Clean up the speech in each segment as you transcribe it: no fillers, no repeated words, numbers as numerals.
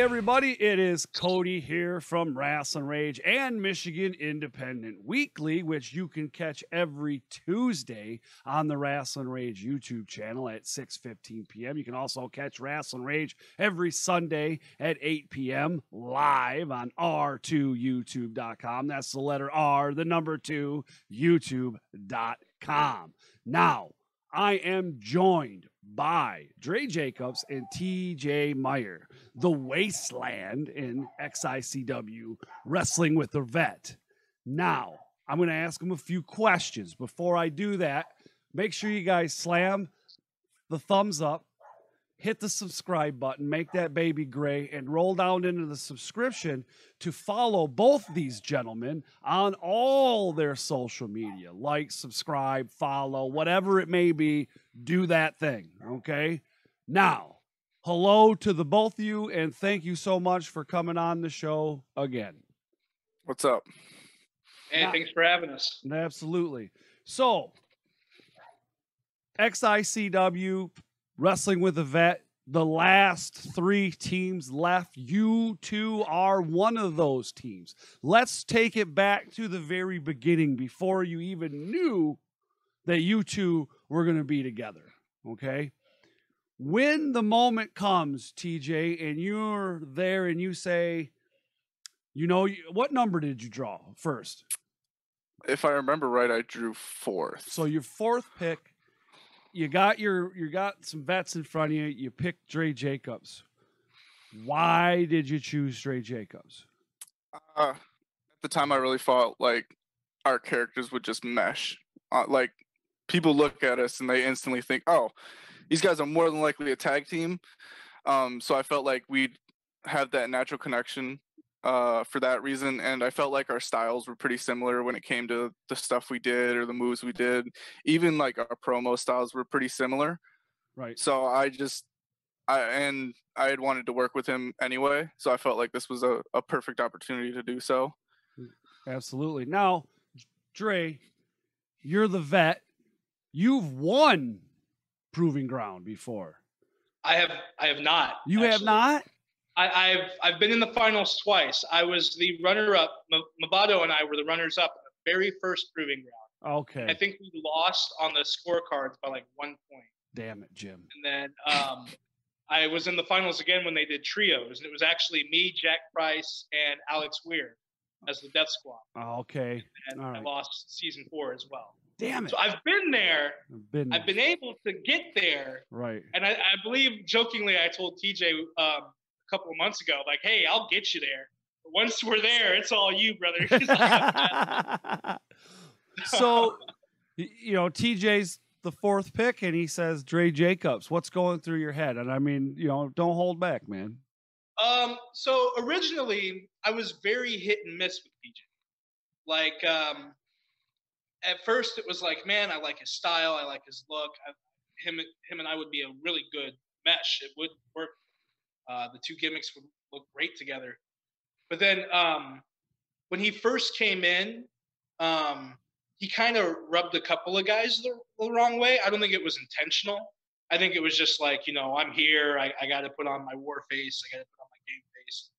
everybody, it is Cody here from Rasslin Rage and Michigan Independent Weekly, which you can catch every Tuesday on the Rasslin Rage YouTube channel at 6:15 p.m. You can also catch Rasslin Rage every Sunday at 8 p.m. live on r2youtube.com. That's the letter R, the number 2, youtube.com. Now, I am joined by Dre Jacobs and TJ Meyer, the Wasteland in XICW, wrestling with the vet. Now, I'm going to ask them a few questions. Before I do that, make sure you guys slam the thumbs up, hit the subscribe button, make that baby gray, and roll down into the subscription to follow both these gentlemen on all their social media. Like, subscribe, follow, whatever it may be, do that thing, okay? Now, hello to the both of you, and thank you so much for coming on the show again. What's up? Hey, thanks for having us. Absolutely. So, XICW, Wrestling with a Vet, the last 3 teams left. You two are one of those teams. Let's take it back to the very beginning before you even knew that you two were going to be together, okay? When the moment comes, TJ, and you're there and you say, you know, what number did you draw first? If I remember right, I drew 4th. So your 4th pick. You got some vets in front of you. You picked Dre Jacobs. Why did you choose Dre Jacobs? At the time, I really thought like our characters would just mesh. Like people look at us and they instantly think, "Oh, these guys are more than likely a tag team." So I felt like we'd have that natural connection for that reason, and I felt like our styles were pretty similar when it came to the stuff we did or the moves we did. Even like our promo styles were pretty similar. Right. So I had wanted to work with him anyway, so I felt like this was a perfect opportunity to do so. Absolutely. Now, Dre, you're the vet. You've won Proving Ground before. I have not. You have not? I've been in the finals twice. I was the runner-up. Mabato and I were the runners-up in the very first Proving Ground. Okay. I think we lost on the scorecards by like 1 point. Damn it, Jim. And then I was in the finals again when they did trios, and it was actually me, Jack Price, and Alex Weir as the Death Squad. Okay. And all right. I lost season 4 as well. Damn it. So I've been there. I've been able to get there. Right. And I believe jokingly I told TJ a couple of months ago, like, hey, I'll get you there. But once we're there, it's all you, brother. So, you know, TJ's the 4th pick, and he says Dre Jacobs. What's going through your head? And I mean, you know, don't hold back, man. So originally, I was very hit and miss with TJ. Like, at first, it was like, man, I like his style, I like his look. Him and I would be a really good mesh. It would work. The 2 gimmicks would look great together. But then when he first came in, he kind of rubbed a couple of guys the wrong way. I don't think it was intentional. I think it was just like, you know, I'm here. I got to put on my war face. I got to put on my game face,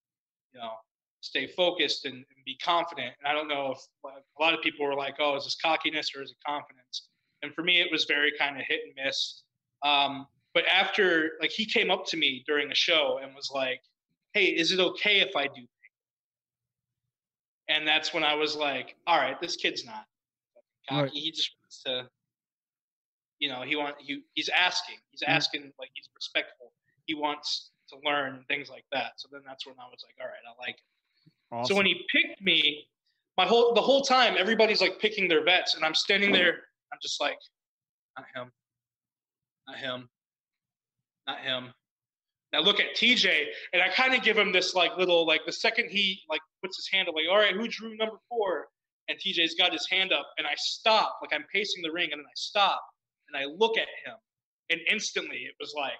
you know, stay focused and be confident. And I don't know if a lot of people were like, oh, is this cockiness or is it confidence? And for me, it was very kind of hit and miss. But after, like, he came up to me during a show and was like, hey, is it okay if I do things? And that's when I was like, all right, this kid's not cocky. Right. He just wants to, you know, he's asking. He's asking, like, he's respectful. He wants to learn and things like that. So then that's when I was like, all right, I like it. Awesome. So when he picked me, the whole time, everybody's, like, picking their vets. And I'm standing there. I'm just like, not him. Not him. Not him. Now look at TJ, and I kind of give him this like little, like the second he like puts his hand up, like, all right, who drew number 4? And TJ's got his hand up, and I stop, like I'm pacing the ring, and then I stop, and I look at him, and instantly it was like,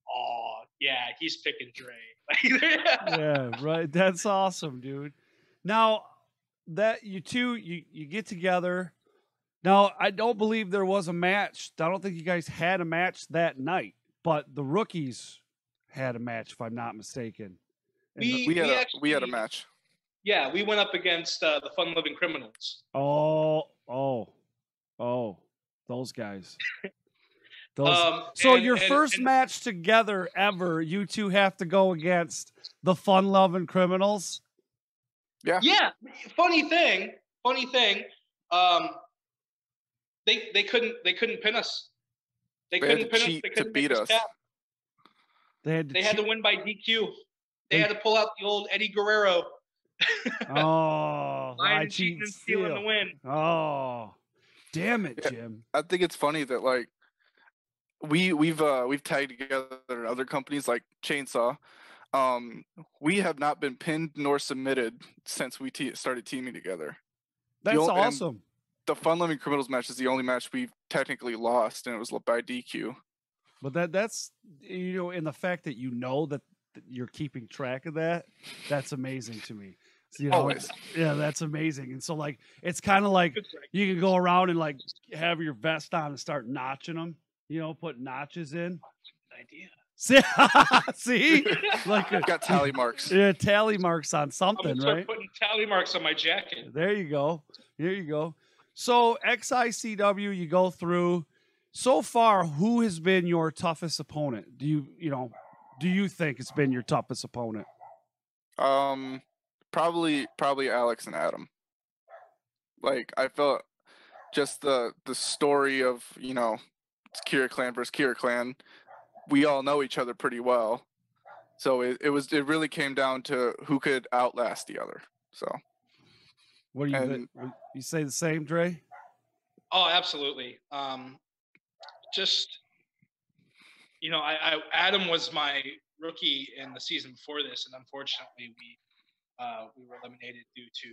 oh yeah, he's picking Dre. Yeah, right. That's awesome, dude. Now that you two, you get together. Now, I don't believe there was a match. I don't think you guys had a match that night, but the rookies had a match, if I'm not mistaken. We had a match. Yeah, we went up against the Fun Living Criminals. Oh, those guys. So your first match together ever, you two have to go against the Fun Loving Criminals. Yeah. Yeah. Funny thing. They couldn't pin us. They couldn't pin us. They couldn't beat us. They had to win by DQ. They had to pull out the old Eddie Guerrero. Oh, lying and cheating and stealing the win. Oh, damn it, Jim. I think it's funny that like we've tagged together in other companies like Chainsaw. We have not been pinned nor submitted since we started teaming together. That's awesome. The Fun Loving Criminals match is the only match we've technically lost, and it was by DQ. But that's in the fact that that you're keeping track of that, that's amazing to me. So, Always. Yeah, that's amazing. And so like it's kind of like you can go around and like have your vest on and start notching them. Put notches in. Idea. See, like got tally marks. Yeah, tally marks on something, I'm gonna right? start putting tally marks on my jacket. There you go. So XICW, you go through. So far, who has been your toughest opponent? Do you think it's been your toughest opponent? Probably Alex and Adam. Like I felt just the story of it's Kira Clan versus Kira Clan. We all know each other pretty well, so it really came down to who could outlast the other. So, what do you think? You say the same, Dre? Oh, absolutely. Adam was my rookie in the season before this, and unfortunately, we were eliminated due to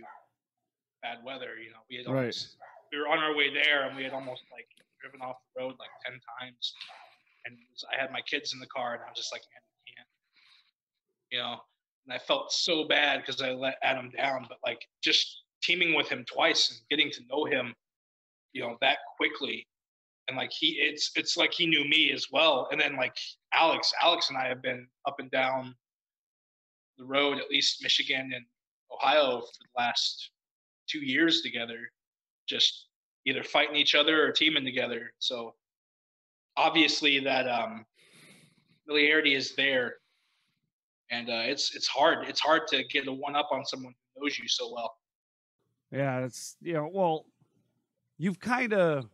bad weather. We had we were on our way there, and we had almost like driven off the road like 10 times. And I had my kids in the car, and I was just like, man, I can't. And I felt so bad because I let Adam down. But like just teaming with him twice and getting to know him, that quickly, and like it's like he knew me as well. And then like Alex and I have been up and down the road, at least Michigan and Ohio, for the last 2 years together, just either fighting each other or teaming together. So obviously that familiarity is there, and it's hard to get a one up on someone who knows you so well. Yeah, it's well, you've kind of,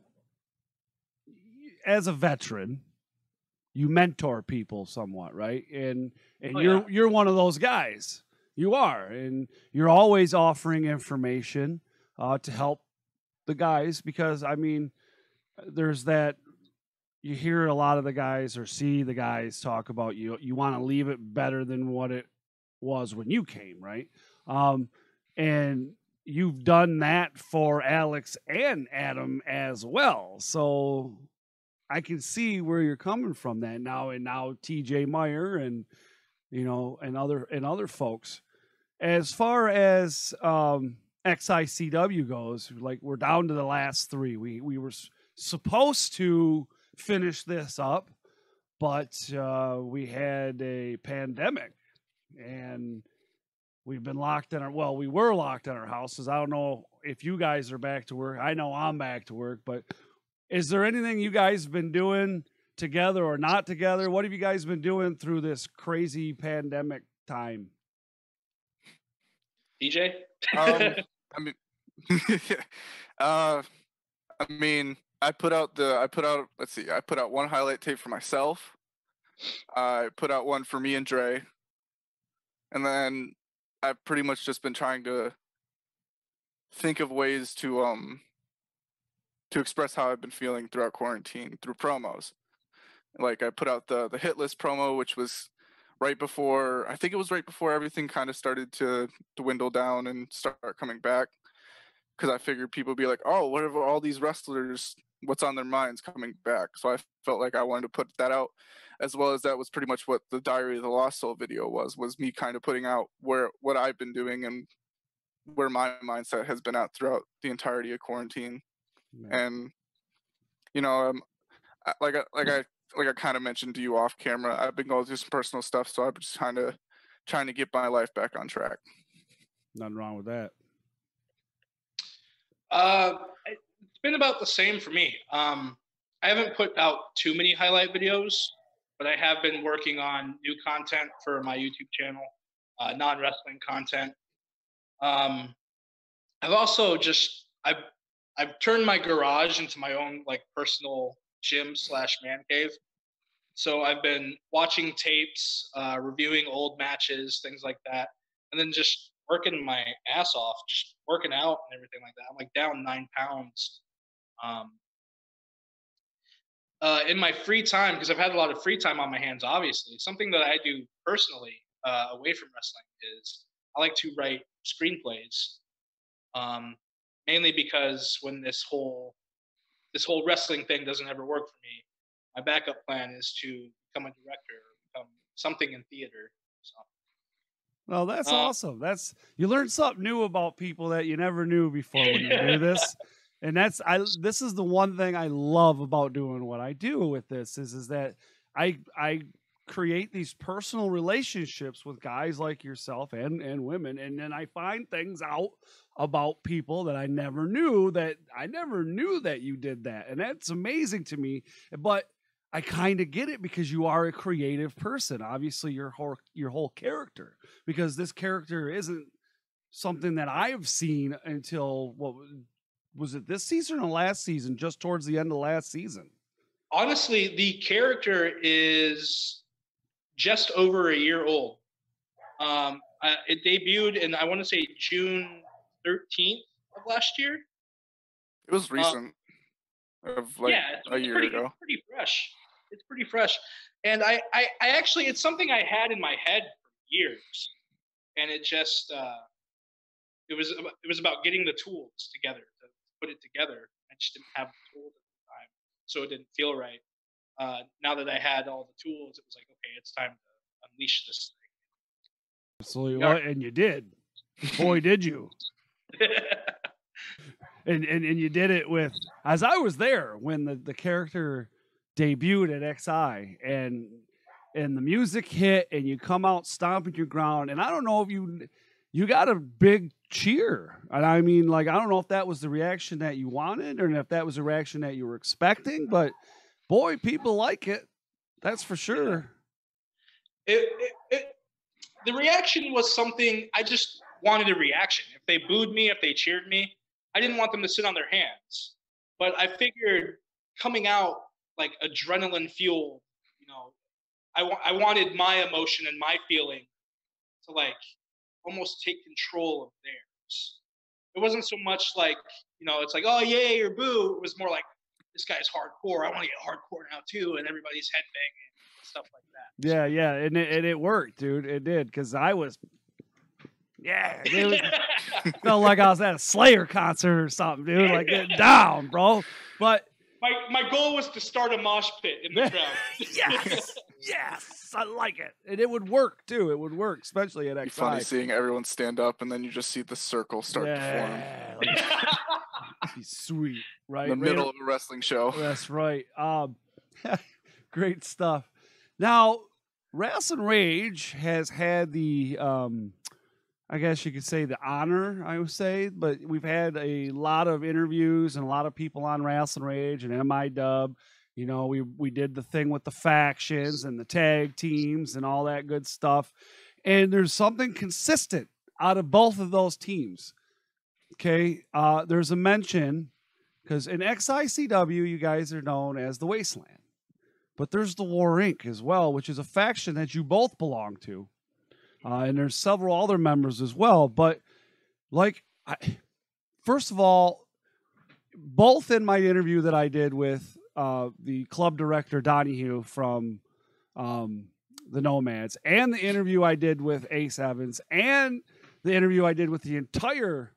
as a veteran, you mentor people somewhat, right? And you're one of those guys. You are, and you're always offering information to help the guys, because I mean, there's that. You hear a lot of the guys or see the guys talk about you want to leave it better than what it was when you came, right? And you've done that for Alex and Adam as well. So I can see where you're coming from that now. And now TJ Meyer and other folks. As far as XICW goes, like we're down to the last three. We were supposed to finish this up, but we had a pandemic, and we were locked in our houses. I don't know if you guys are back to work. I know I'm back to work, but is there anything you guys have been doing together or not together? What have you guys been doing through this crazy pandemic time? DJ? I put out one highlight tape for myself. I put out one for me and Dre. And then I've pretty much just been trying to think of ways to express how I've been feeling throughout quarantine through promos. Like I put out the hit list promo, which was right before everything kind of started to dwindle down and start coming back. Because I figured people would be like, oh, what are all these wrestlers, what's on their minds coming back? So I felt like I wanted to put that out, as well as that was pretty much what the Diary of the Lost Soul video was me kind of putting out what I've been doing and where my mindset has been at throughout the entirety of quarantine. Yeah. And, like I kind of mentioned to you off camera, I've been going through some personal stuff, so I've just kind of trying to get my life back on track. Nothing wrong with that. It's been about the same for me. I haven't put out too many highlight videos, but I have been working on new content for my YouTube channel, non-wrestling content. I've also I've turned my garage into my own like personal gym / man cave. So I've been watching tapes, reviewing old matches, things like that, and then just working my ass off, just working out and everything like that. I'm like down 9 pounds. In my free time, because I've had a lot of free time on my hands, obviously, something that I do personally away from wrestling is I like to write screenplays. Mainly because when this whole wrestling thing doesn't ever work for me, my backup plan is to become a director or become something in theater. So. Well, that's awesome. You learn something new about people that you never knew before when you do this. And this is the one thing I love about doing what I do with this is that I create these personal relationships with guys like yourself and women, and then I find things out about people that I never knew that you did that, and that's amazing to me. But I kind of get it because you are a creative person. Obviously, your whole character, because this character isn't something that I've seen until what was it, this season or last season? Just towards the end of last season. Honestly, the character is just over a year old. It debuted in, I want to say, June 13th of last year. It was recent. A year ago. It's pretty fresh. It's pretty fresh. And I actually, it's something I had in my head for years. And it just, it was about getting the tools together to put it together. I just didn't have the tools at the time, so it didn't feel right. Now that I had all the tools, it was like, okay, it's time to unleash this thing. Absolutely. Well, and you did. Boy, did you. and you did it with, as I was there when the character debuted at XI and the music hit and you come out stomping your ground. And I don't know if you got a big cheer. And I mean, like, I don't know if that was the reaction that you wanted or if that was a reaction that you were expecting, but boy, people like it. That's for sure. The reaction was something, I just wanted a reaction. If they booed me, if they cheered me, I didn't want them to sit on their hands. But I figured coming out like adrenaline fuel, I wanted my emotion and my feeling to like almost take control of theirs. It wasn't so much like, it's like, oh, yay or boo. It was more like, this guy's hardcore. I want to get hardcore now too. And everybody's headbanging and stuff like that. Yeah, yeah. And it worked, dude. It did. Because I was, dude, felt like I was at a Slayer concert or something, dude. Like, get down, bro. But my goal was to start a mosh pit in the crowd. Yes, I like it. And it would work, too. It would work, especially at XI. It's funny seeing everyone stand up, and then you just see the circle start to form. Like, sweet, right? In the middle of a wrestling show. That's right. Great stuff. Now, Rasslin Rage has had the, I guess you could say the honor, I would say, but we've had a lot of interviews and a lot of people on Rasslin Rage and MIW. We did the thing with the factions and the tag teams and all that good stuff. And there's something consistent out of both of those teams. Okay. There's a mention because in XICW, you guys are known as the Wasteland, but there's the War Inc. as well, which is a faction that you both belong to. And there's several other members as well. But first of all, both in my interview that I did with the club director Donahue from the Nomads, and the interview I did with Ace Evans, and the interview I did with the entire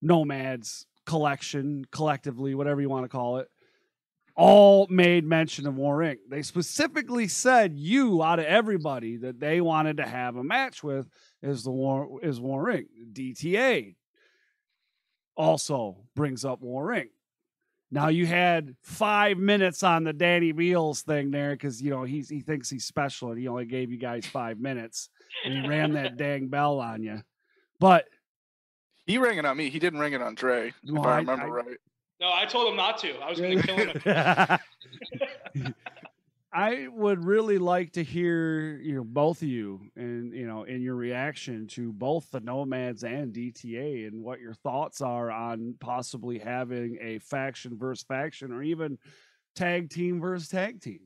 Nomads collection, collectively, whatever you want to call it, all made mention of War Inc. They specifically said you, out of everybody, that they wanted to have a match with is War Inc. DTA also brings up War Inc. Now you had 5 minutes on the Danny Beals thing there because you know he thinks he's special and he only gave you guys 5 minutes and he ran that dang bell on you. But he rang it on me. He didn't ring it on Dre, if I remember right. No, I told him not to. I was going to kill him. I would really like to hear both of you and in your reaction to both the Nomads and DTA and what your thoughts are on possibly having a faction versus faction or even tag team versus tag team.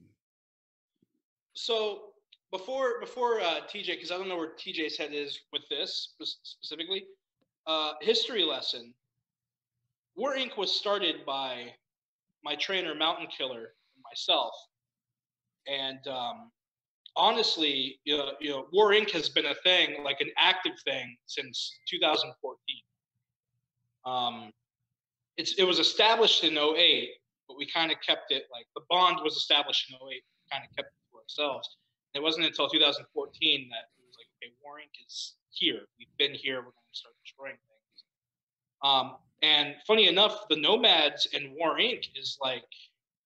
So before TJ, because I don't know where TJ's head is with this specifically, history lesson. War Inc. was started by my trainer Mountain Killer and myself. And honestly, War Inc. has been a thing, like an active thing, since 2014. It was established in 08, but we kind of kept it, like the bond was established in 08, we kind of kept it to ourselves. And it wasn't until 2014 that it was like, okay, War Inc. is here. We've been here. We're going to start destroying things. And funny enough, the Nomads and War Inc. is like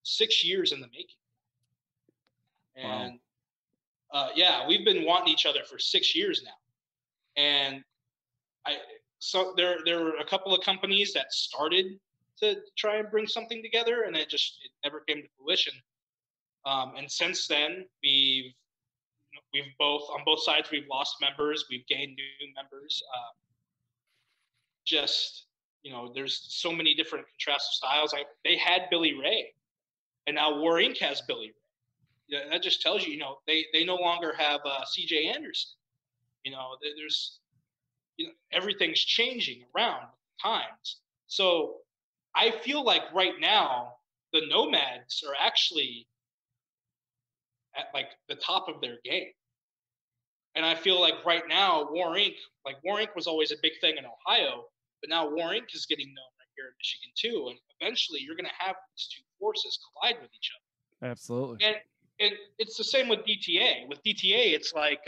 6 years in the making. And yeah, we've been wanting each other for 6 years now. And so there were a couple of companies that started to try and bring something together, and it never came to fruition. And since then, we've both on both sides, we've lost members, we've gained new members. There's so many different contrastive styles. They had Billy Ray, and now War Inc. has Billy Ray. Yeah, that just tells you, they no longer have CJ Anderson. There's, everything's changing around times. So I feel like right now the Nomads are actually at like the top of their game. And I feel like right now War Inc. was always a big thing in Ohio, but now War Inc. is getting known right here in Michigan too. And eventually you're going to have these two forces collide with each other. Absolutely. And it's the same with DTA. With DTA, it's like,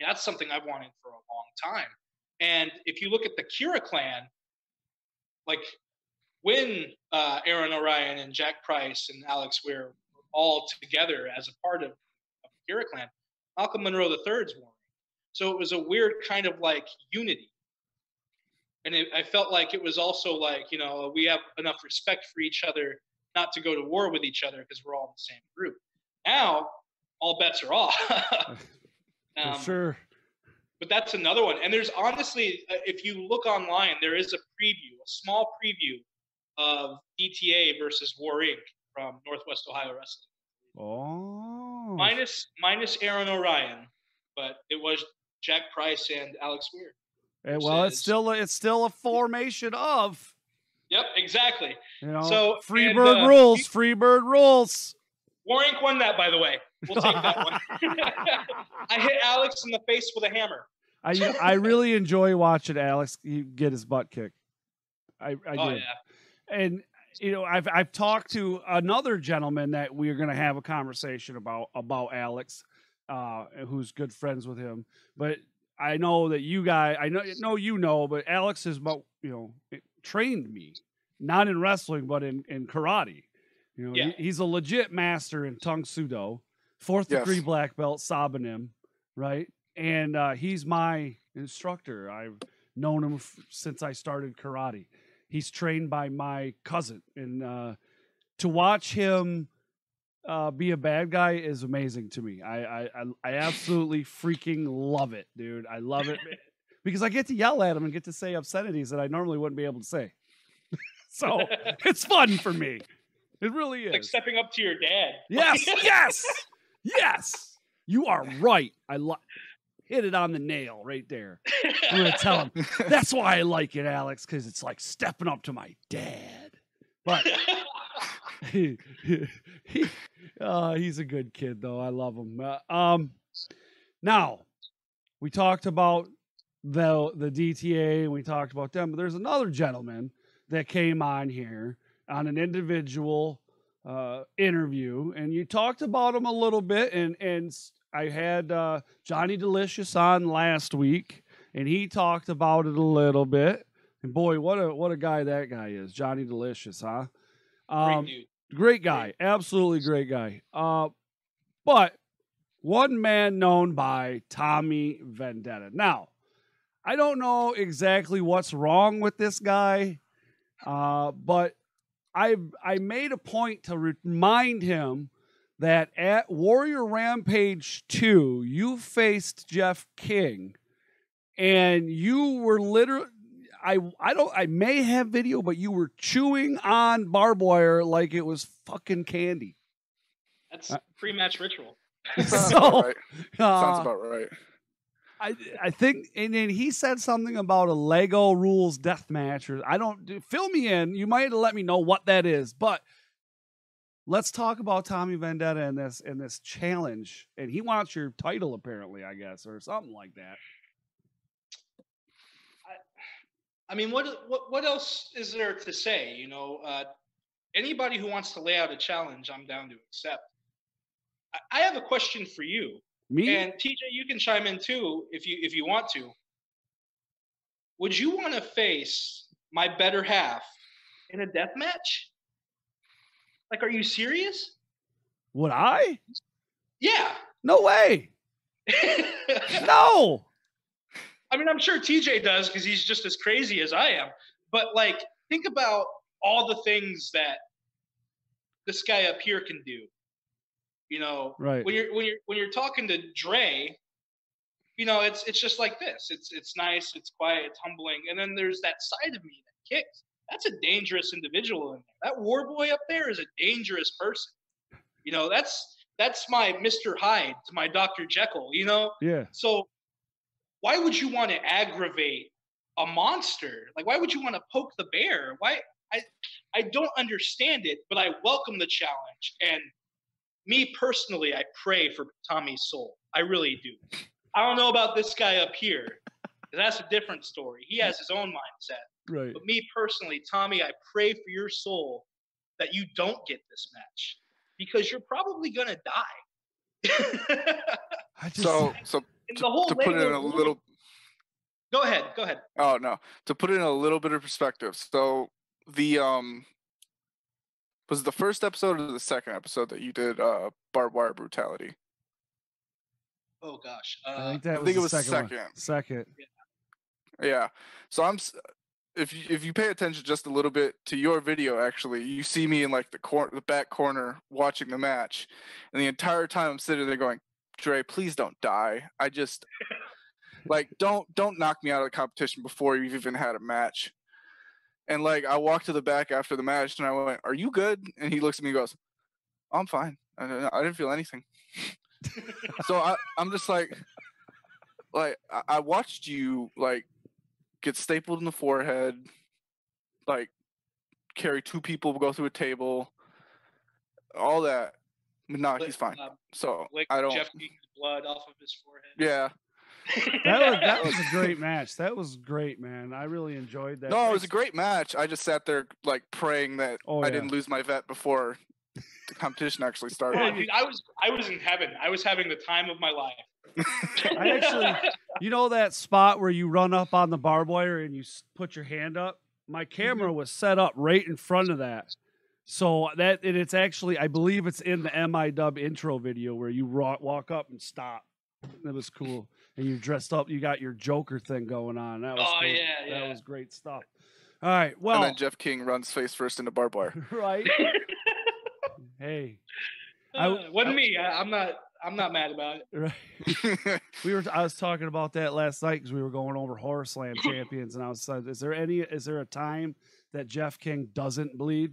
that's something I've wanted for a long time. And if you look at the Kira clan, like when Aaron Orion and Jack Price and Alex Weir were all together as a part of the Kira clan, Malcolm Monroe III's warning. So it was a weird kind of like unity. And I felt like it was also like, we have enough respect for each other not to go to war with each other because we're all in the same group. Now, all bets are off. For sure. But that's another one. And there's honestly, if you look online, there is a small preview of DTA versus War Inc. from Northwest Ohio Wrestling. Oh. Minus Aaron Orion, but it was Jack Price and Alex Weir. Well, it's still a formation of. Yep, exactly. So Freebird rules. Freebird rules. War Inc. won that, by the way. We'll take that one. I hit Alex in the face with a hammer. I really enjoy watching Alex get his butt kicked. I do. Yeah. And I've talked to another gentleman that we're going to have a conversation about Alex, who's good friends with him. But I know that you guys, but Alex is trained me, not in wrestling, but in karate. He's a legit master in Tung Sudo, 4th degree black belt, Sabanim, right? And he's my instructor. I've known him since I started karate. He's trained by my cousin, and to watch him be a bad guy is amazing to me. I absolutely freaking love it, dude. I love it because I get to yell at him and get to say obscenities that I normally wouldn't be able to say. So it's fun for me. It really is. It's like stepping up to your dad. Yes. You are right. Hit it on the nail right there. I'm going to tell him, that's why I like it, Alex, because it's like stepping up to my dad. But he's a good kid, though. I love him. Now, we talked about the DTA, and we talked about them, but there's another gentleman that came on here on an individual interview, and you talked about him a little bit, and I had Johnny Delicious on last week, and he talked about it a little bit, And boy, what a guy that guy is, Johnny Delicious, huh? Great dude. Great guy, absolutely great guy. But one man known by Tommy Vendetta. Now, I don't know exactly what's wrong with this guy, but I made a point to remind him that at Warrior Rampage 2, you faced Jeff King, and you were literally, I may have video, but you were chewing on barbed wire like it was fucking candy. That's pre-match ritual. Sounds about right. Sounds about right. I think, and then he said something about a Lego rules deathmatch, or I don't, fill me in. You might let me know what that is, but let's talk about Tommy Vendetta in this challenge. And he wants your title, apparently, I guess, or something like that. I mean, what else is there to say? You know, anybody who wants to lay out a challenge, I'm down to accept. I have a question for you. Me? And TJ, you can chime in too if you want to. Would you want to face my better half in a death match? Like, are you serious? Would I? Yeah. No way. No. I mean, I'm sure TJ does because he's just as crazy as I am. But like, think about all the things that this guy up here can do. You know, right. when you're talking to Dre, you know, it's just like this. It's nice, it's quiet, it's humbling, and then there's that side of me that kicks. That's a dangerous individual in there. That war boy up there is a dangerous person. You know, that's my Mr. Hyde to my Dr. Jekyll. You know. Yeah. So why would you want to aggravate a monster? Like, why would you want to poke the bear? Why? I don't understand it, but I welcome the challenge. And me personally, I pray for Tommy's soul. I really do. I don't know about this guy up here. That's a different story. He has his own mindset. Right. But me personally, Tommy, I pray for your soul that you don't get this match because you're probably going to die. So to put it in a little... Go ahead. Oh, no. To put it in a little bit of perspective. So the... was it the first episode or the second episode that you did barbed wire brutality? Oh gosh, I think it was the second. Yeah. So if you pay attention just a little bit to your video, actually, you see me in like the back corner watching the match, and the entire time I'm sitting there going, Dre, please don't die. I just like don't knock me out of the competition before you've even had a match. And like I walked to the back after the match and I went, "Are you good?" And he looks at me and goes, "Oh, I'm fine. I didn't feel anything." So I'm just like I watched you like get stapled in the forehead, like carry two people, go through a table, all that. No, he's fine. So I don't. Jeff King's blood off of his forehead. Yeah. That was a great match. That was great, man. I really enjoyed that. No, it was a great match. I just sat there like praying that I didn't lose my vet before the competition actually started. Oh, dude, I was in heaven. I was having the time of my life. I actually, you know that spot where you run up on the barbed wire and you put your hand up? My camera was set up right in front of that. So it's actually, I believe it's in the MIW intro video where you walk up and stop. That was cool. And you dressed up, you got your Joker thing going on. That was cool. Yeah. That was great stuff. All right, well. And then Jeff King runs face first into barbed wire. Right. Hey. Wasn't me. I'm not mad about it. Right. I was talking about that last night because we were going over Horror Slam champions, and I was saying, is there a time that Jeff King doesn't bleed?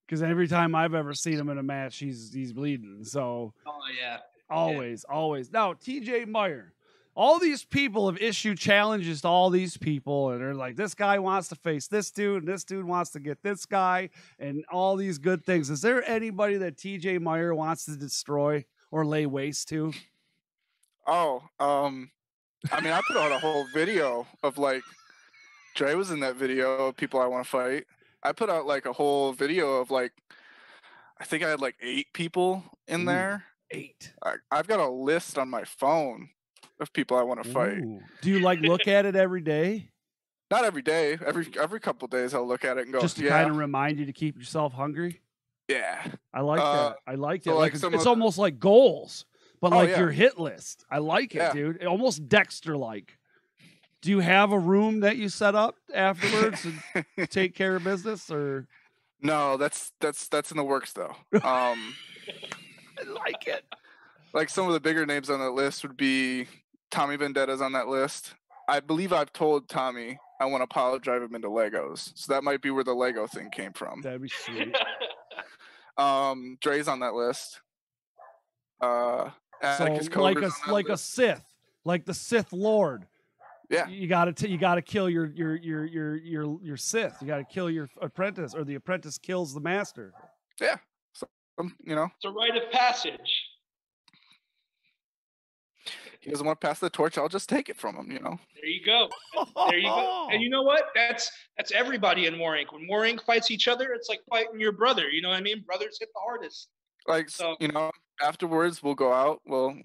Because every time I've ever seen him in a match, he's bleeding. So always. Now, TJ Meyer, all these people have issued challenges to all these people, and they're like, this guy wants to face this dude, and this dude wants to get this guy, and all these good things. Is there anybody that TJ Meyer wants to destroy or lay waste to? Oh, I mean, I put out a whole video of like Dre was in that video of people I want to fight. I put out like a whole video of like, I think I had like 8 people in there. 8. I've got a list on my phone of people I want to fight. Do you like look at it every day? Not every day. Every couple of days, I'll look at it and go, Just to yeah, kind of remind you to keep yourself hungry. yeah. I like that. I like so that. like Like some it's of- almost like goals, but Oh, like yeah. your hit list. I like it, Yeah. dude. Almost Dexter-like. Do you have a room that you set up afterwards to take care of business, or? No, that's in the works though. I like it. Like some of the bigger names on that list would be Tommy Vendetta's on that list. I believe I've told Tommy I want to power drive him into Legos, so that might be where the Lego thing came from. That'd be sweet. Dre's on that list. So Atticus like Coder's on that a list. Sith, like the Sith Lord. Yeah. You gotta kill your Sith. You gotta kill your apprentice, or the apprentice kills the master. Yeah. So, you know, It's a rite of passage. he doesn't want to pass the torch. I'll just take it from him. You know. There you go. There you go. And you know what? That's everybody in War Inc. When War Inc. fights each other, it's like fighting your brother. You know what I mean? Brothers hit the hardest. Like, So- you know, afterwards we'll go out. We'll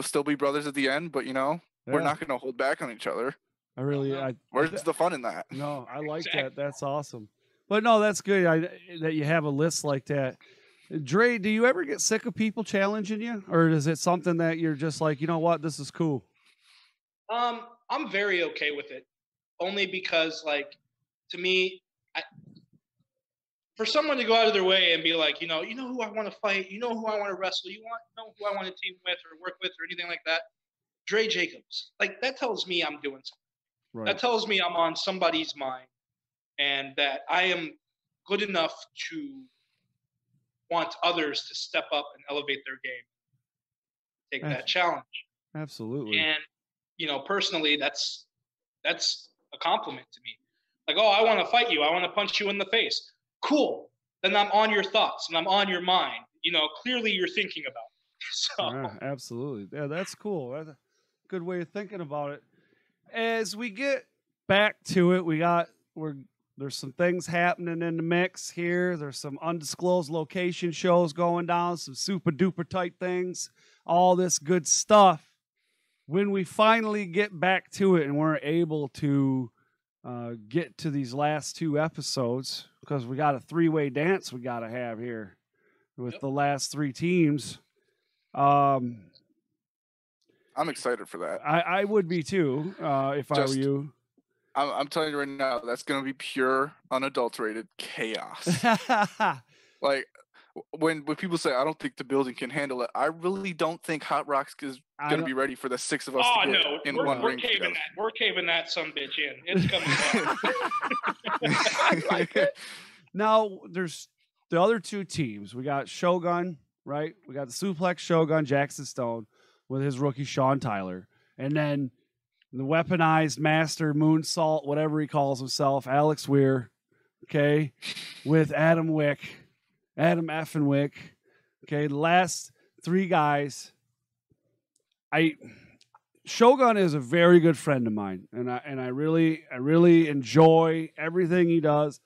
still be brothers at the end, but you know, we're Yeah. not going to hold back on each other. I really. Where's the fun in that? No, I like Exactly. that. That's awesome. But no, that's good that you have a list like that. Dre, do you ever get sick of people challenging you, or is it something that you're just like, you know what, this is cool? I'm very okay with it, only because, like, to me, for someone to go out of their way and be like, you know who I want to fight, you know who I want to wrestle, know who I want to team with or work with or anything like that, Dre Jacobs. Like, that tells me I'm doing something. Right. That tells me I'm on somebody's mind, and that I am good enough to want others to step up and elevate their game, take that challenge. Absolutely. And, you know, personally, that's a compliment to me. Like, oh, I want to fight you. I want to punch you in the face. Cool. Then I'm on your thoughts and I'm on your mind. You know, clearly you're thinking about it. So. Yeah, absolutely. Yeah, that's cool. That's a good way of thinking about it. As we get back to it, there's some things happening in the mix here. There's some undisclosed location shows going down, some super duper type things, all this good stuff. When we finally get back to it and we're able to get to these last two episodes, because we got a three-way dance we got to have here with the last three teams. I'm excited for that. I would be too if I were you. I'm telling you right now, that's going to be pure, unadulterated chaos. Like, when people say, I don't think the building can handle it, I really don't think Hot Rocks is going to be ready for the six of us to get in one ring together. We're caving that sumbitch in. It's coming down. I like it. Now, there's the other two teams. We got Shogun, right? We got the Suplex Shogun, Jackson Stone, with his rookie Sean Tyler. And then the weaponized master moonsault, whatever he calls himself, Alex Weir, okay, with Adam effing Wick. Okay, the last three guys. Shogun is a very good friend of mine, and I really enjoy everything he does.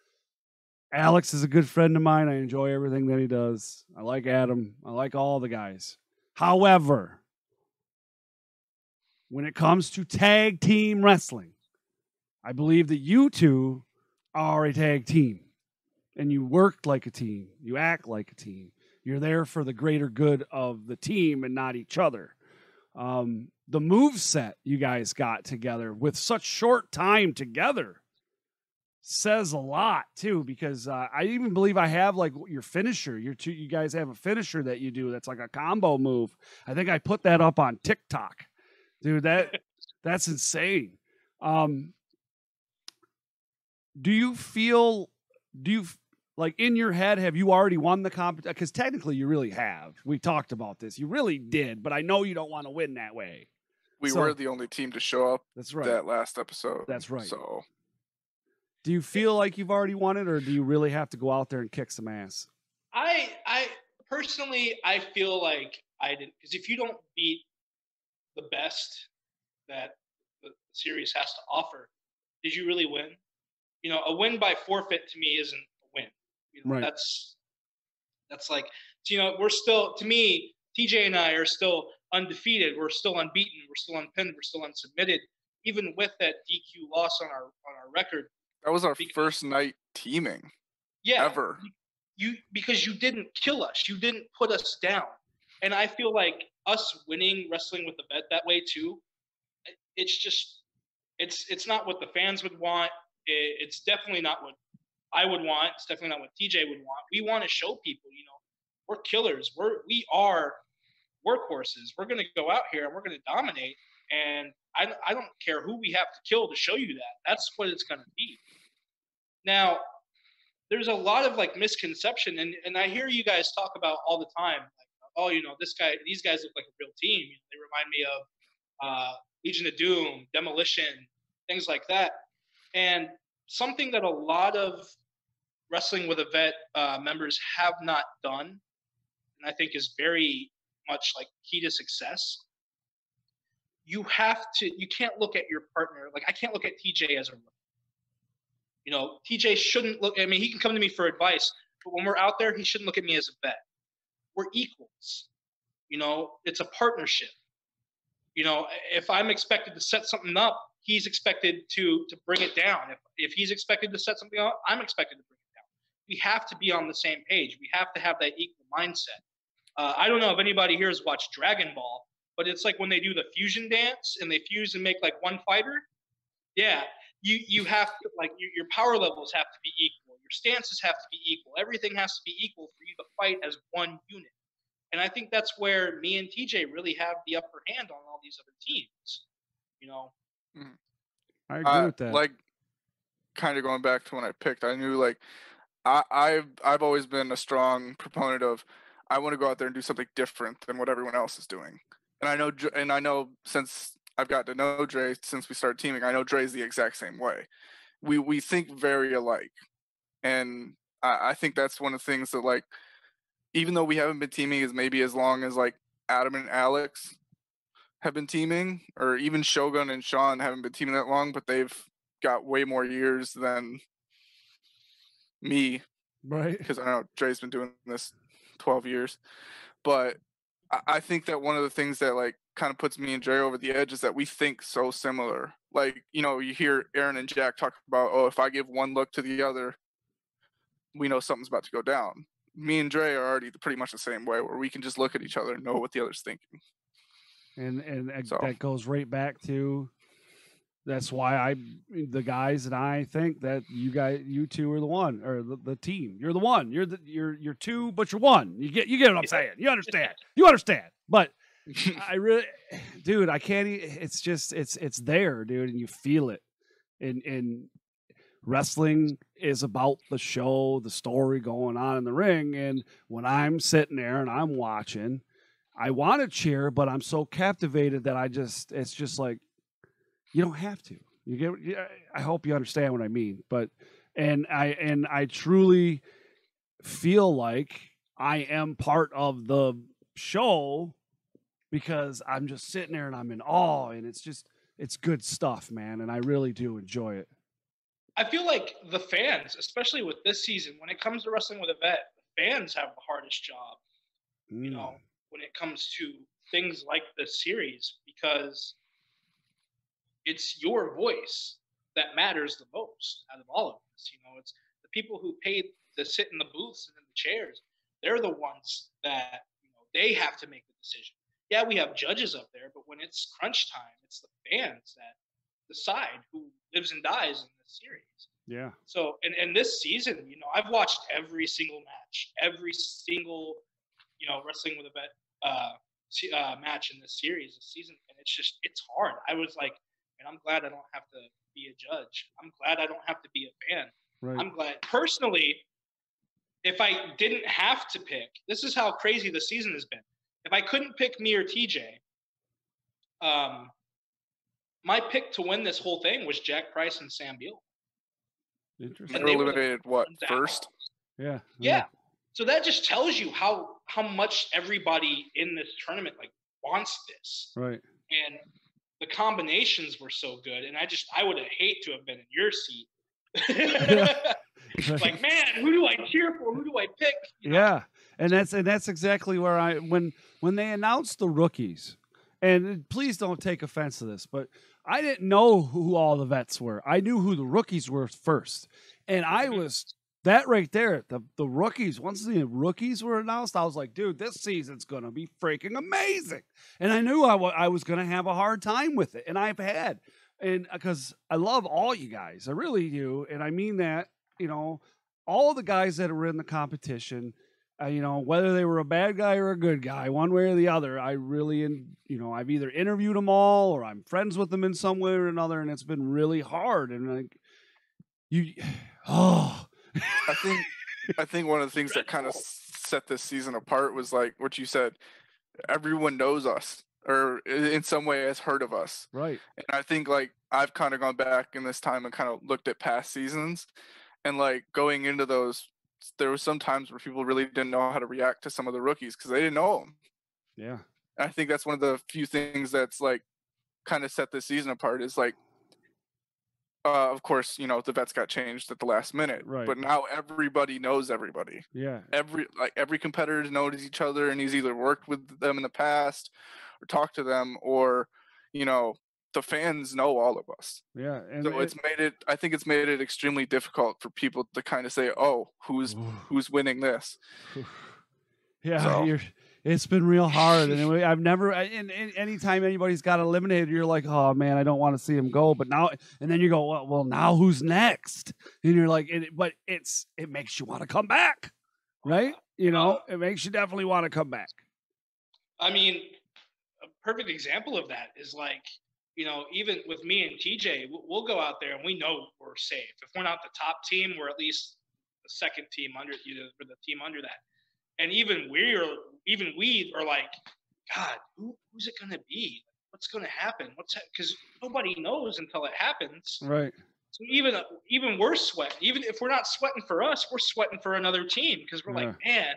Alex is a good friend of mine. I enjoy everything that he does. I like Adam. I like all the guys. However, when it comes to tag team wrestling, I believe that you two are a tag team. And you work like a team. You act like a team. You're there for the greater good of the team and not each other. The move set you guys got together with such short time together says a lot too, because I even believe I have like your finisher. You guys have a finisher that you do that's like a combo move. I think I put that up on TikTok, dude. That's insane. Do you like in your head, have you already won the competition? Because technically you really have. We talked about this. You really did, but I know you don't want to win that way. We were the only team to show up. That's right. That last episode. That's right. So, do you feel like you've already won it, or do you really have to go out there and kick some ass? I personally, I feel like I did, because if you don't beat the best that the series has to offer, did you really win? You know, a win by forfeit to me isn't a win. You know, right. That's like, you know, we're still, to me, TJ and I are still undefeated. We're still unbeaten. We're still unpinned. We're still unsubmitted. even with that DQ loss on our record. That was our first night teaming. Yeah, ever. Because you didn't kill us, you didn't put us down, and I feel like us winning Wrestling with the Vet that way too. It's just, it's not what the fans would want. It's definitely not what I would want. It's definitely not what TJ would want. We want to show people, we're killers. We are workhorses. We're going to go out here and we're going to dominate. And I don't care who we have to kill to show you that. That's what it's going to be. Now, there's a lot of like misconception, and I hear you guys talk about all the time, like, oh, these guys look like a real team. They remind me of Legion of Doom, Demolition, things like that. And something that a lot of Wrestling with a Vet members have not done, and I think is very much like key to success. You can't look at your partner. Like, I can't look at TJ as a rookie. TJ shouldn't look, I mean, he can come to me for advice, but when we're out there, he shouldn't look at me as a vet. We're equals. It's a partnership. If I'm expected to set something up, he's expected to bring it down. If he's expected to set something up, I'm expected to bring it down. We have to be on the same page. We have to have that equal mindset. I don't know if anybody here has watched Dragon Ball, but it's like when they do the fusion dance and they fuse and make like one fighter. Yeah. You have to, like, your power levels have to be equal. Your stances have to be equal. Everything has to be equal for you to fight as one unit. And I think that's where me and TJ really have the upper hand on all these other teams. I agree with that. Like, kind of going back to when I picked, I knew, like, I've always been a strong proponent of, I want to go out there and do something different than what everyone else is doing. And I know since I've got to know Dre since we started teaming, I know Dre's the exact same way. We think very alike. And I think that's one of the things that, like, even though we haven't been teaming as long as like Adam and Alex have been teaming, or even Shogun and Sean haven't been teaming that long, but they've got way more years than me. Right. Because I know Dre's been doing this 12 years. But I think that one of the things that, like, kind of puts me and Dre over the edge is that we think so similar. Like, you hear Aaron and Jack talk about, oh, if I give one look to the other, we know something's about to go down. Me and Dre are already pretty much the same way, where we can just look at each other and know what the other's thinking. And that goes right back to, that's why the guys and I think that you two are the one, or the team. You're the one. You're two, but you're one. You get what I'm saying. You understand. But I really, dude, I can't. It's just it's there, dude, and you feel it. And wrestling is about the show, the story going on in the ring. And when I'm sitting there and I'm watching, I want to cheer, but I'm so captivated that it's just like, you don't have to. I hope you understand what I mean. But I truly feel like I am part of the show because I'm just sitting there and I'm in awe, and it's good stuff, man. And I really do enjoy it. I feel like the fans, especially with this season, when it comes to Wrestling with a Vet, the fans have the hardest job, when it comes to things like this series, because it's your voice that matters the most out of all of this. It's the people who paid to sit in the booths and in the chairs. They're the ones that, they have to make the decision. Yeah, we have judges up there, but when it's crunch time, it's the fans that decide who lives and dies in this series. Yeah. So, and this season, I've watched every single match, every single, Wrestling with a Vet match in this series this season, and it's hard. I was like, man, I'm glad I don't have to be a judge. I'm glad I don't have to be a fan. Right. I'm glad, personally, if I didn't have to pick, this is how crazy the season has been. If I couldn't pick me or TJ, my pick to win this whole thing was Jack Price and Sam Beal. Interesting. They were eliminated what, first? Yeah. Yeah. So that just tells you how much everybody in this tournament wants this. Right. And the combinations were so good, and I would have hate to have been in your seat. Like, man, who do I cheer for? Who do I pick? Yeah. And that's exactly where when they announced the rookies, and please don't take offense to this, but I didn't know who all the vets were. I knew who the rookies were first. And I was that right there, the rookies, once the rookies were announced, I was like, dude, this season's going to be freaking amazing. And I knew I was going to have a hard time with it. And I've had, and because I love all you guys, I really do. And I mean that, you know, all the guys that were in the competition, you know, whether they were a bad guy or a good guy, one way or the other, I really, you know, I've either interviewed them all or I'm friends with them in some way or another. And it's been really hard. And like, I think one of the things that kind of set this season apart was like what you said. Everyone knows us, or in some way has heard of us. Right. And I think like I've kind of gone back in this time and kind of looked at past seasons, and like going into those, there were some times where people really didn't know how to react to some of the rookies because they didn't know them. Yeah. And I think that's one of the few things that's like kind of set this season apart is like, of course, you know, the vets got changed at the last minute, right? But now everybody knows everybody. Yeah. Every competitor knows each other, and he's either worked with them in the past or talked to them, or, you know, the fans know all of us. Yeah. And so I think it's made it extremely difficult for people to kind of say, oh, who's winning this? Yeah. So. It's been real hard. And I've never, and anytime anybody's got eliminated, you're like, oh man, I don't want to see him go. But now, and then you go, well, now who's next? And you're like, but it makes you want to come back, right? You know, it makes you definitely want to come back. I mean, a perfect example of that is like, you know, even with me and TJ, we'll go out there and we know we're safe. If we're not the top team, we're at least the second team under, either for the team under that. And even we are like, God, who's it going to be? What's going to happen? Because nobody knows until it happens. Right. So even we're sweating. Even if we're not sweating for us, we're sweating for another team because we're like, man,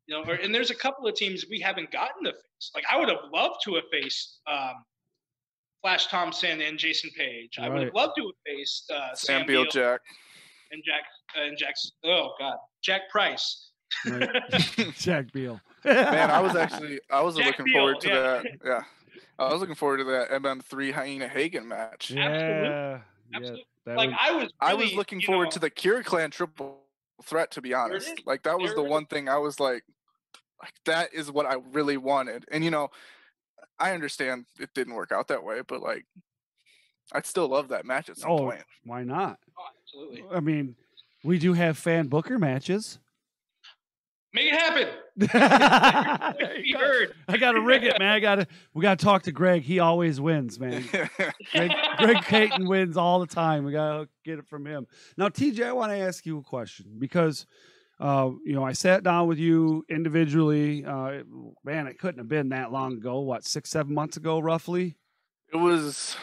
you know. And there's a couple of teams we haven't gotten to face. Like I would have loved to have faced Flash Thompson and Jason Page. I would have loved to have faced Sam Beal, Jack Jack Price. Right. Jack Beal. Man, I was looking forward to that. Yeah. I was looking forward to that MM3 Hyena Hagen match. Yeah. Absolutely. Like I was looking forward to the Kira Clan triple threat, to be honest. Like that was the one thing I was like that is what I really wanted. And you know, I understand it didn't work out that way, but like I'd still love that match at some point. Why not? Oh, absolutely. I mean, we do have fan booker matches. Make it happen. Be heard. I gotta rig it, man. We gotta talk to Greg. He always wins, man. Greg Caton wins all the time. We gotta get it from him. Now, TJ, I want to ask you a question because you know, I sat down with you individually. Man, it couldn't have been that long ago. What, 6-7 months ago, roughly? It was.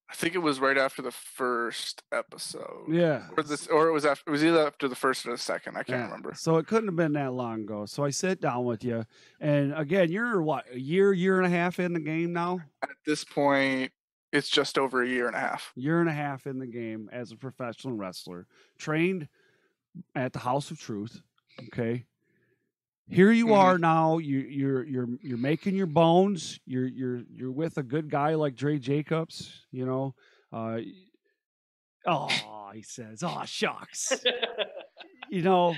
I think it was right after the first episode. Yeah. Or it was either after the first or the second. I can't remember. So it couldn't have been that long ago. So I sit down with you, and again, you're what, a year and a half in the game now? At this point, it's just over a year and a half. Year and a half in the game as a professional wrestler, trained at the House of Truth. Okay. Here you are now. You're making your bones. You're with a good guy like Dre Jacobs. You know. He says, "Oh shucks." You know,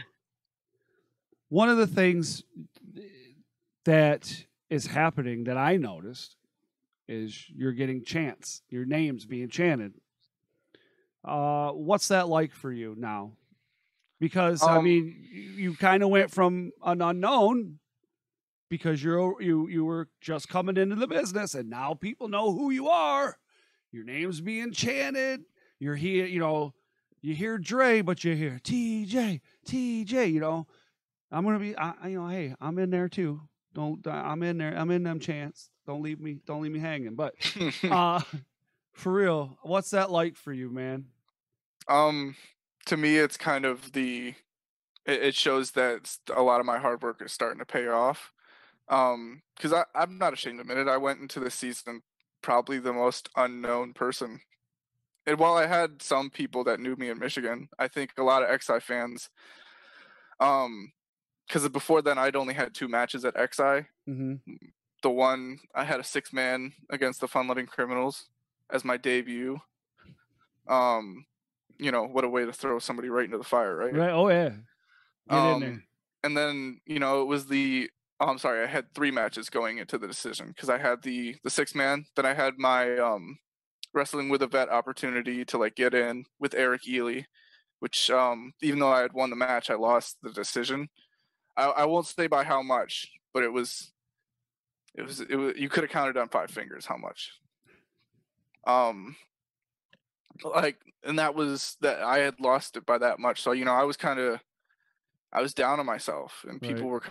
one of the things that is happening that I noticed is you're getting chants. Your name's being chanted. What's that like for you now? Because I mean, you kind of went from an unknown because you were just coming into the business, and now people know who you are. Your name's being chanted. You're here, you know. You hear Dre, but you hear TJ. You know, I'm gonna be, you know, hey, I'm in there too. I'm in there. I'm in them chants. Don't leave me hanging. But for real, what's that like for you, man? To me, it's kind of it shows that a lot of my hard work is starting to pay off. Because I'm not ashamed to admit it. I went into the season probably the most unknown person. And while I had some people that knew me in Michigan, I think a lot of XI fans, because before then I'd only had 2 matches at XI. the one I had a 6-man against the Fun-Loving Criminals as my debut. You know, what a way to throw somebody right into the fire, right? Right. Oh yeah. Get in there. And then, you know, it was the I'm sorry, I had 3 matches going into the decision because I had the 6-man, then I had my wrestling with a vet opportunity to like get in with Eric Ely, which even though I had won the match, I lost the decision. I won't say by how much, but it was you could have counted on 5 fingers how much. Like, and that was that I had lost it by that much. So, you know, I was down on myself, and people were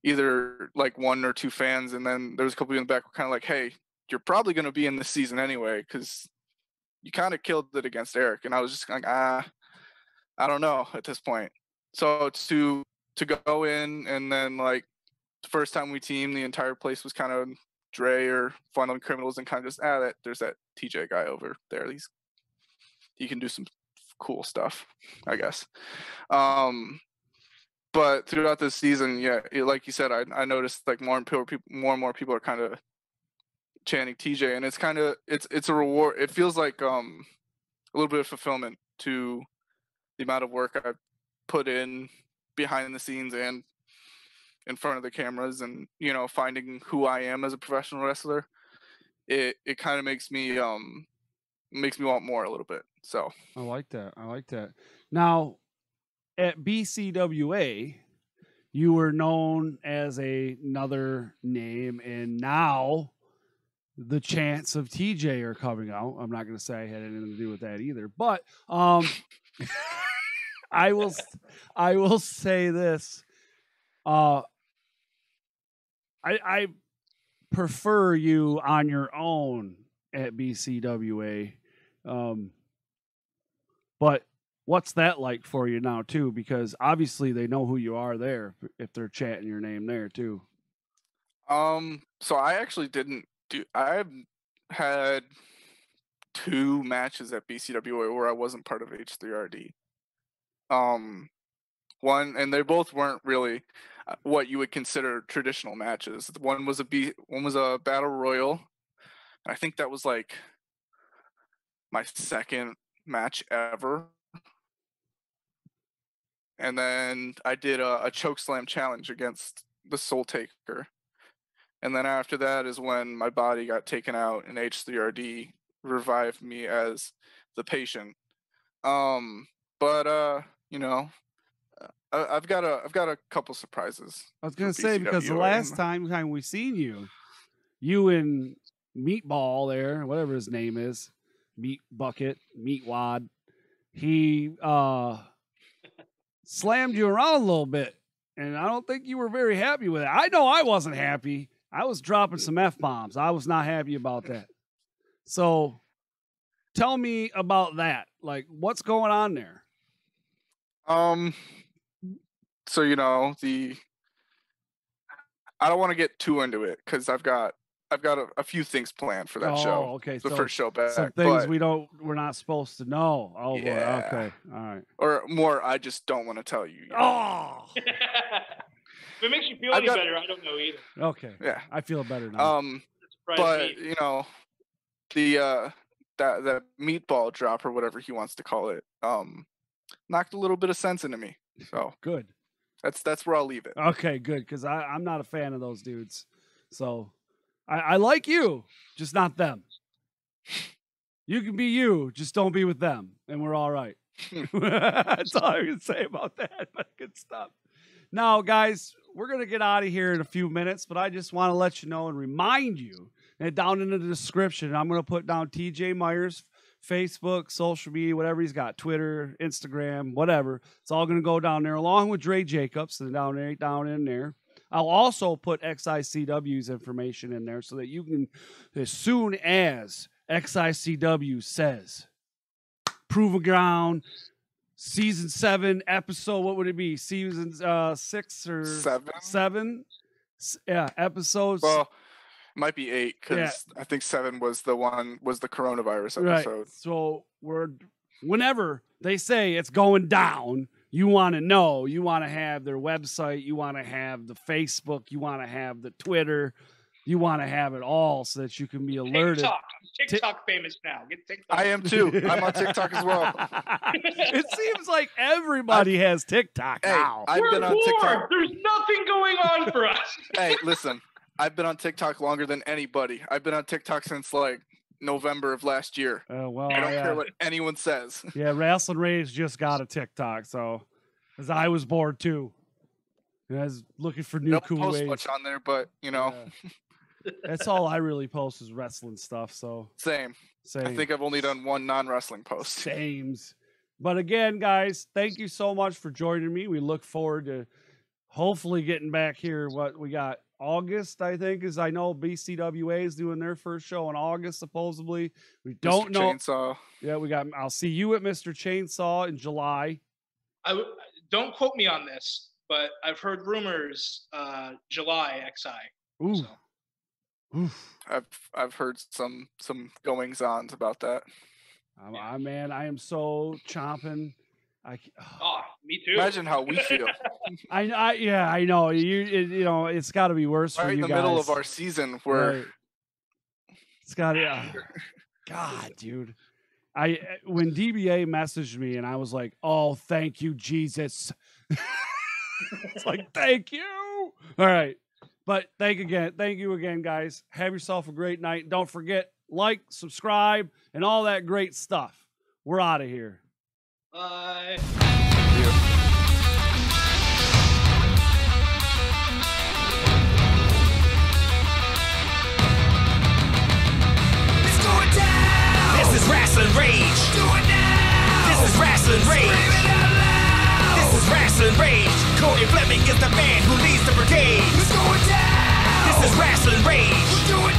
either like 1 or 2 fans, and then there was a couple in the back were kind of like, hey, you're probably going to be in this season anyway because you kind of killed it against Eric. And I was just like, I don't know at this point. So to go in, and then like the first time we teamed, the entire place was kind of Dre or Fun-Loving Criminals, and kind of just there's that TJ guy over there. He can do some cool stuff, I guess. But throughout this season, yeah, like you said, I noticed like more and more people are kind of chanting TJ, and it's kind of it's a reward. It feels like a little bit of fulfillment to the amount of work I've put in behind the scenes and in front of the cameras, and you know, finding who I am as a professional wrestler. It kind of makes me want more a little bit. So I like that. Now, at BCWA, you were known as another name, and now the chants of TJ are coming out. I'm not going to say I had anything to do with that either, but I will say this. I prefer you on your own at BCWA. But what's that like for you now too? Because obviously they know who you are there if they're chanting your name there too. So I actually I've had 2 matches at BCWA where I wasn't part of H3RD. One, and they both weren't really what you would consider traditional matches. One was a battle royal. I think that was like my second match ever. And then I did a choke slam challenge against the Soul Taker. And then after that is when my body got taken out, and H3RD revived me as the patient. But you know, I've got a couple surprises. I was gonna say, because the last time we seen you and Meatball there, whatever his name is, Meat Bucket, Meat Wad, he slammed you around a little bit, and I don't think you were very happy with it. I know I wasn't happy. I was dropping some F-bombs. I was not happy about that. So tell me about that. Like, what's going on there? So, you know, I don't want to get too into it because I've got a few things planned for that show. Okay. The first show back. Some things we're not supposed to know. Oh, yeah. Boy. Okay. All right. Or more, I just don't want to tell you. Oh. If it makes you feel any better, I don't know either. Okay. Yeah. I feel better now. But you know, that meatball drop or whatever he wants to call it, knocked a little bit of sense into me. So good. That's where I'll leave it. Okay, good, because I'm not a fan of those dudes. So I like you, just not them. You can be you, just don't be with them, and we're all right. That's all I can say about that, but good stuff. Now, guys, we're going to get out of here in a few minutes, but I just want to let you know and remind you, and down in the description, I'm going to put down TJ Meyer's Facebook, social media, whatever he's got, Twitter, Instagram, whatever. It's all going to go down there along with Dre Jacobs and down in there. I'll also put XICW's information in there so that you can, as soon as XICW says, Proven Ground, Season 7, episode, what would it be? Season 6 or 7? Yeah, episodes. Well, it might be 8 because I think 7 was the coronavirus episode. Right. So whenever they say it's going down, you want to know. You want to have their website. You want to have the Facebook. You want to have the Twitter. You want to have it all so that you can be alerted. TikTok famous now. Get TikTok. I am too. I'm on TikTok as well. It seems like everybody has TikTok now. I've been on TikTok. There's nothing going on for us. Hey, listen. I've been on TikTok longer than anybody. I've been on TikTok since like November of last year. Well, I don't care what anyone says. Yeah, Rasslin Rage just got a TikTok, so as I was bored too. I was looking for new cool post ways. much on there, but you know, that's all I really post is wrestling stuff. So same. I think I've only done one non-wrestling post. Sames. But again, guys, thank you so much for joining me. We look forward to hopefully getting back here. What we got August, I think, is I know BCWA is doing their first show in August, supposedly. We don't know. Chainsaw. Yeah, we got. I'll see you at Mr. Chainsaw in July. Don't quote me on this, but I've heard rumors. July XI. Ooh. So. Oof. I've heard some goings ons about that. Man, I am so chomping. Me too. Imagine how we feel. I know. You know, it's got to be worse for you guys. Right in the middle of our season, where it's got to. God, dude. When DBA messaged me and I was like, "Oh, thank you, Jesus." It's like, thank you. All right. But thank you again, guys. Have yourself a great night. Don't forget, like, subscribe, and all that great stuff. We're out of here. Bye. It's going down. This is Rasslin Rage. Do it now. This is Rasslin Rage. Scream it out loud. This is Rasslin Rage. Cody Fleming is the man who leads the brigade. It's going down. This is Rasslin Rage. Do it